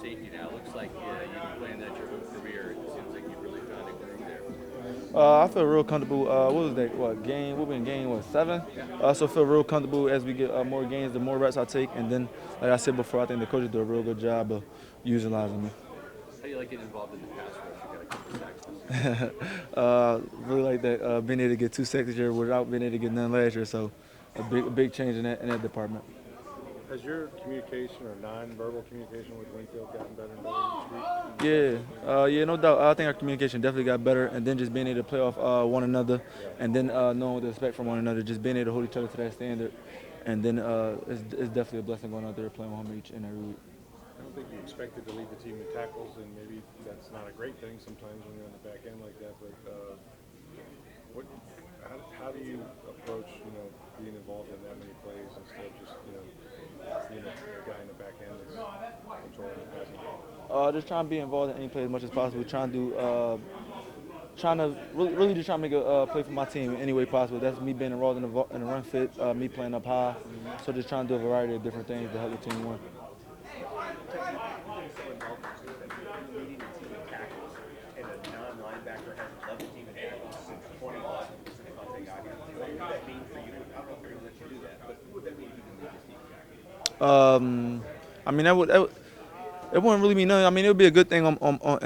safety now. It looks like you've been playing that your whole career. It seems like you've really found a groove there. I feel real comfortable. What was that? What game? We've been game what 7? So I feel real comfortable as we get more games, the more reps I take, and then like I said before, I think the coaches do a real good job of utilizing me. How do you like getting involved in the pass rush? You got a couple sacks this year. Really like that. Being able to get 2 sacks this year without being able to get none last year, so a big change in that department. Has your communication or non-verbal communication with Winfield gotten better and better each Yeah, week? yeah, no doubt. I think our communication definitely got better, and then just being able to play off one another, Yeah. and then knowing what to expect from one another, just being able to hold each other to that standard, and then it's definitely a blessing going out there playing with him each and every week. I don't think you expected to lead the team in tackles, and maybe that's not a great thing sometimes when you're on the back end like that. But what, how do you approach, being involved in that many plays instead of just, being a guy in the back end that's controlling the passing game? Just trying to be involved in any play as much as possible. Trying to really just trying to make a play for my team in any way possible. That's me being involved in the run fit, me playing up high. So just trying to do a variety of different things to help the team win. Leading the team in tackles, and a non-linebacker hasn't led the team in tackles since 2011. What would that mean for you? I don't know if they're going to let you do that, but what would that mean if you can lead this team in tackles? I mean it wouldn't really mean nothing. I mean, it would be a good thing in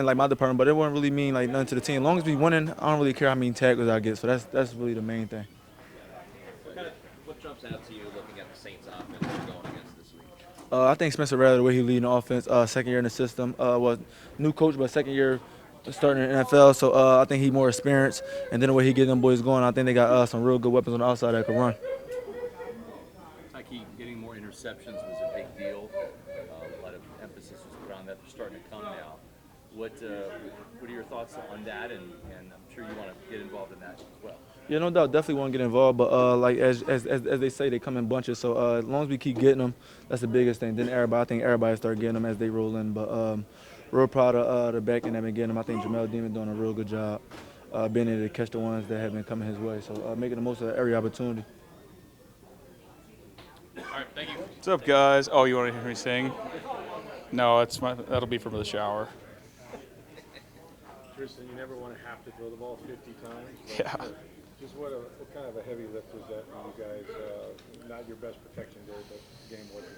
like my department, but it wouldn't really mean like nothing to the team. As long as we winning, I don't really care how many tackles I get. So that's really the main thing. What jumps out to you looking at the Saints offense you're going against this week? I think Spencer Rattler, the way he leading the offense, second year in the system, was new coach, but second year starting in the NFL. So I think he's more experienced, and then the way he get them boys going, I think they got some real good weapons on the outside that can run. Tykee, getting more interceptions was a big deal. A lot of emphasis was put on that. They're starting to come now. What are your thoughts on that? And I'm sure you want to get involved in that as well. Yeah, no doubt, definitely want to get involved, but like as they say, they come in bunches. So as long as we keep getting them, that's the biggest thing. Then I think everybody start getting them as they roll in. But real proud of the back end that been getting them. I think Jamel Demon doing a real good job being able to catch the ones that have been coming his way. So making the most of every opportunity. All right, thank you. What's up, guys? Oh, you want to hear me sing? No, that'll be from the shower. Tristan, you never want to have to throw the ball 50 times. Yeah. Just what kind of a heavy lift was that for you guys? Not your best protection day, but the game wasn't.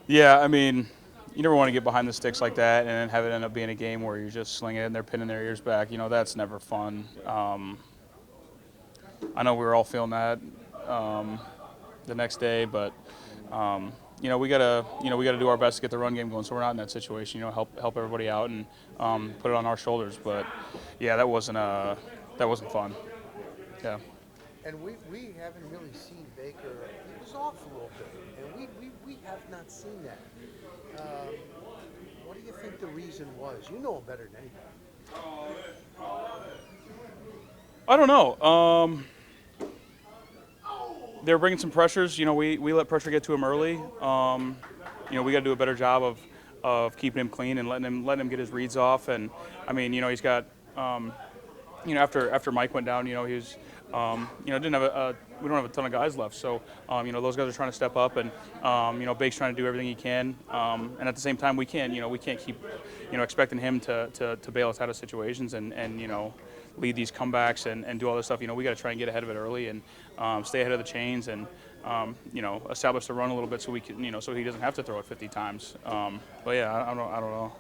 Yeah, I mean, you never want to get behind the sticks like that and then have it end up being a game where you're just slinging it and they're pinning their ears back. That's never fun. I know we were all feeling that the next day, but we gotta do our best to get the run game going, so we're not in that situation. Help everybody out and put it on our shoulders. But yeah, that wasn't fun. Yeah. And we haven't really seen Baker. He was off a little bit, and we have not seen that. What do you think the reason was? You know him better than anybody. I don't know. They were bringing some pressures. We let pressure get to him early. We got to do a better job of keeping him clean and letting him get his reads off. And I mean, he's got. After Mike went down, he was, didn't have we don't have a ton of guys left. So, those guys are trying to step up, and Bake's trying to do everything he can. And at the same time, we can't keep, expecting him to bail us out of situations and lead these comebacks and do all this stuff. We got to try and get ahead of it early and stay ahead of the chains and, establish the run a little bit so we can, so he doesn't have to throw it 50 times. But yeah, I don't know.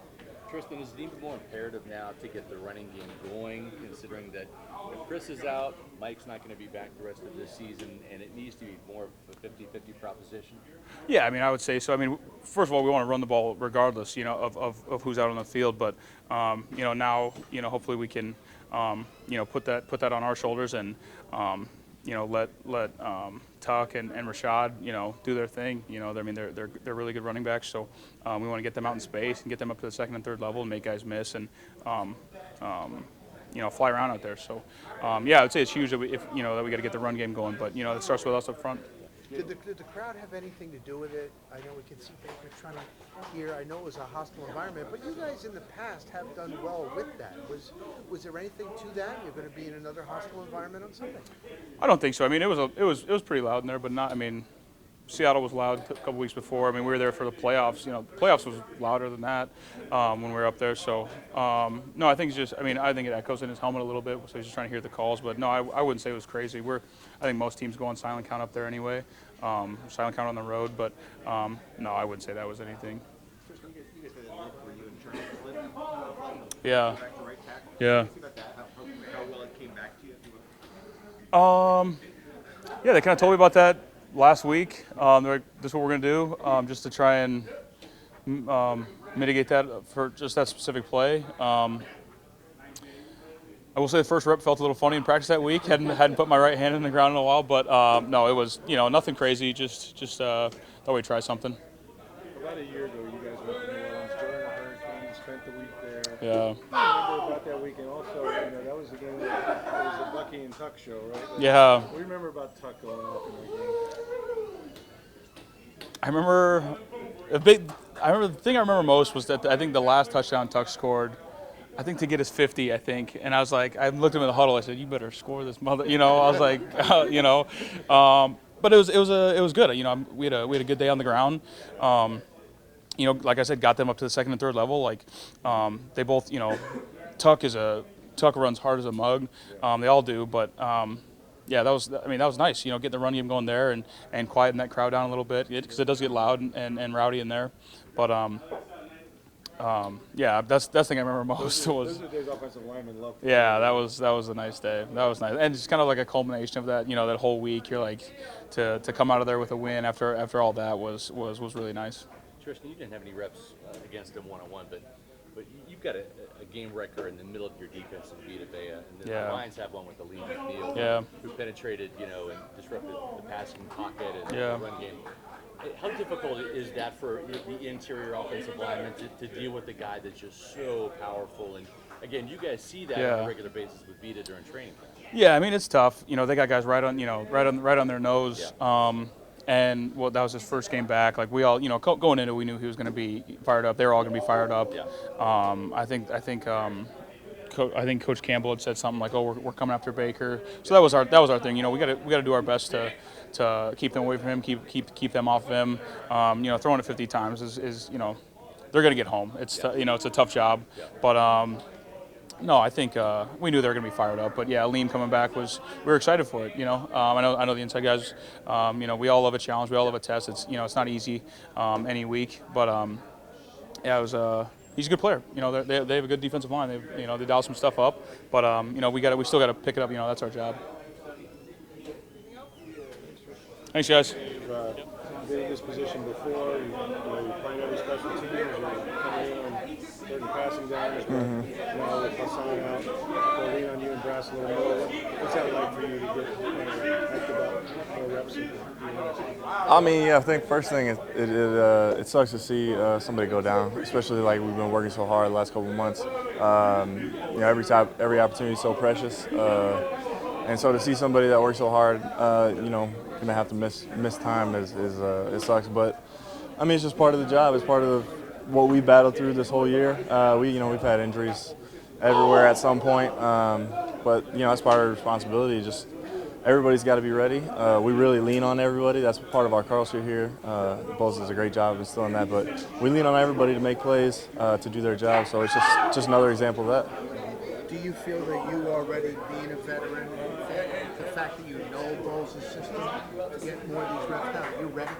Tristan, is it even more imperative now to get the running game going, considering that if Chris is out, Mike's not going to be back the rest of this season, and it needs to be more of a 50-50 proposition? Yeah, I mean, I would say so. I mean, first of all, we want to run the ball regardless, of who's out on the field. But, now, hopefully we can, put that on our shoulders and, let Tuck and Rashad, do their thing. I mean, they're really good running backs, so we want to get them out in space and get them up to the second and third level and make guys miss and fly around out there. So yeah, I would say it's huge that we got to get the run game going, but it starts with us up front. Did the crowd have anything to do with it? I know we can see Baker trying to hear. I know it was a hostile environment, but you guys in the past have done well with that. Was there anything to that? You're going to be in another hostile environment on Sunday? I don't think so. I mean, it was pretty loud in there, but not. I mean, Seattle was loud a couple weeks before. I mean, we were there for the playoffs. You know, the playoffs was louder than that when we were up there. So, no, I think it's just, I mean, I think it echoes in his helmet a little bit, so he's just trying to hear the calls. But, no, I wouldn't say it was crazy. I think most teams go on silent count up there anyway, silent count on the road. But, no, I wouldn't say that was anything. Tristan, you guys had a look where you and Tristan Wirfs Yeah. back to right tackle. Yeah. Talk about that, how well it came back to you. Yeah, they kind of told me about that last week. They're like, this is what we're going to do, just to try and mitigate that for just that specific play. I will say the first rep felt a little funny in practice that week. Hadn't put my right hand in the ground in a while, but no, it was nothing crazy. Just thought we'd try something. About a year ago, you guys went to New Orleans during the hurricane, spent the week there. Yeah. I remember about that week, and also, that was the game. It was the Bucky and Tuck show, right? Yeah. What do you remember about Tuck going off in that game? I remember the thing I remember most was that I think the last touchdown Tuck scored, I think to get his 50, I think, and I was like, I looked at him in the huddle. I said, "You better score this mother," I was like, but it was good. We had a good day on the ground. Like I said, got them up to the second and third level. Like they both, Tuck runs hard as a mug. They all do, but. Yeah, that was nice. Getting the run game going there and quieting that crowd down a little bit because it does get loud and rowdy in there. But yeah, that's the thing I remember most was. Those are the days offensive linemen love. Yeah, that was a nice day. That was nice, and it's kind of like a culmination of that. That whole week. You're like to come out of there with a win after all that was really nice. Tristan, you didn't have any reps against him one-on-one, but you've got a game record in the middle of your defense in Vita Vea, and the Lions have one with the Lee McNeil, who penetrated, and disrupted the passing pocket and the run game. How difficult is that for the interior offensive lineman to deal with a guy that's just so powerful? And again, you guys see that on a regular basis with Vita during training camp. Yeah, I mean it's tough. They got guys right on their nose. Yeah. And that was his first game back. Like we all, going into it, we knew he was going to be fired up. They were all going to be fired up. Yeah. I think Coach Campbell had said something like, "Oh, we're coming after Baker." So that was our thing. We got to do our best to keep them away from him, keep them off of him. Throwing it 50 times is they're going to get home. It's it's a tough job, but. No, I think we knew they were going to be fired up, but yeah, Liam coming back we were excited for it. I know the inside guys. We all love a challenge. We all love a test. It's it's not easy any week, but yeah, it was. He's a good player. They have a good defensive line. They dial some stuff up, but we still got to pick it up. That's our job. Thanks, guys. You've been in this position before. You're playing every special teams. You're coming in on certain passing downs. Now with Hassan out, they'll lean on you and Brass a little more. What's that like for you to get hyped about more reps? I mean, yeah, I think first thing it sucks to see somebody go down, especially like we've been working so hard the last couple of months. Every opportunity is so precious, and so to see somebody that works so hard, gonna have to miss time it sucks. But I mean, it's just part of the job. It's part of what we battled through this whole year. We've had injuries everywhere at some point, but that's part of the responsibility. Just everybody's got to be ready. We really lean on everybody. That's part of our culture here. Bose does a great job of instilling that, but we lean on everybody to make plays, to do their job. So it's just another example of that. Do you feel that you already being a veteran, the fact that you know Bose' system to get more of these reps now, you're ready?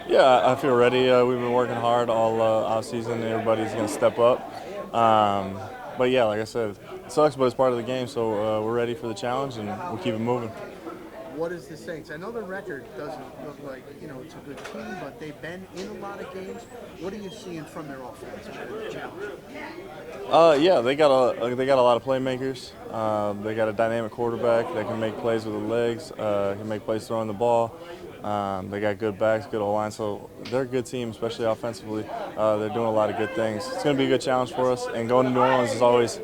Yeah, I feel ready. We've been working hard all off season. Everybody's going to step up. But yeah, like I said, it sucks, but it's part of the game. So we're ready for the challenge, and we'll keep it moving. What is the Saints? I know the record doesn't look like it's a good team, but they've been in a lot of games. What are you seeing from their offense for the challenge? Yeah, they got a lot of playmakers. They got a dynamic quarterback that can make plays with the legs, can make plays throwing the ball. They got good backs, good O-line, so they're a good team, especially offensively. They're doing a lot of good things. It's going to be a good challenge for us, and going to New Orleans is always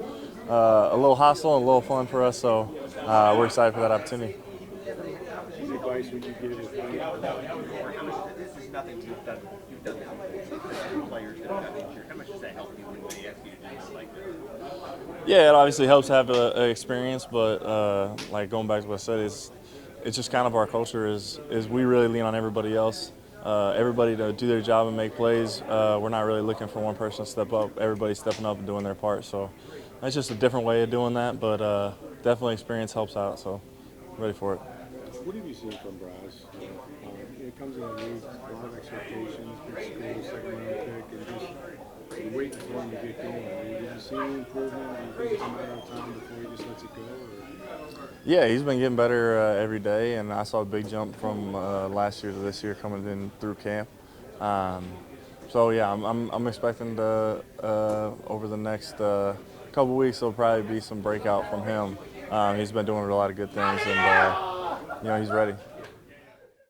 a little hostile and a little fun for us, so we're excited for that opportunity. What advice would you give if This is nothing you've done now. Players that have gotten injured. How much does that help you when they ask you to do something like this? Yeah, it obviously helps to have experience, but like going back to what I said, it's just kind of our culture is we really lean on everybody else. Everybody to do their job and make plays. We're not really looking for one person to step up. Everybody's stepping up and doing their part. So that's just a different way of doing that, but definitely experience helps out. So I'm ready for it. What have you seen from Braz? It comes in the league, a lot of expectations, big school, second-round pick, and just waiting for him to get going. Did you see any improvement? Do you think it's a matter of time before he just lets it go? Or? Yeah, he's been getting better every day, and I saw a big jump from last year to this year coming in through camp. So yeah, I'm expecting to over the next couple weeks there'll probably be some breakout from him. He's been doing a lot of good things, and he's ready.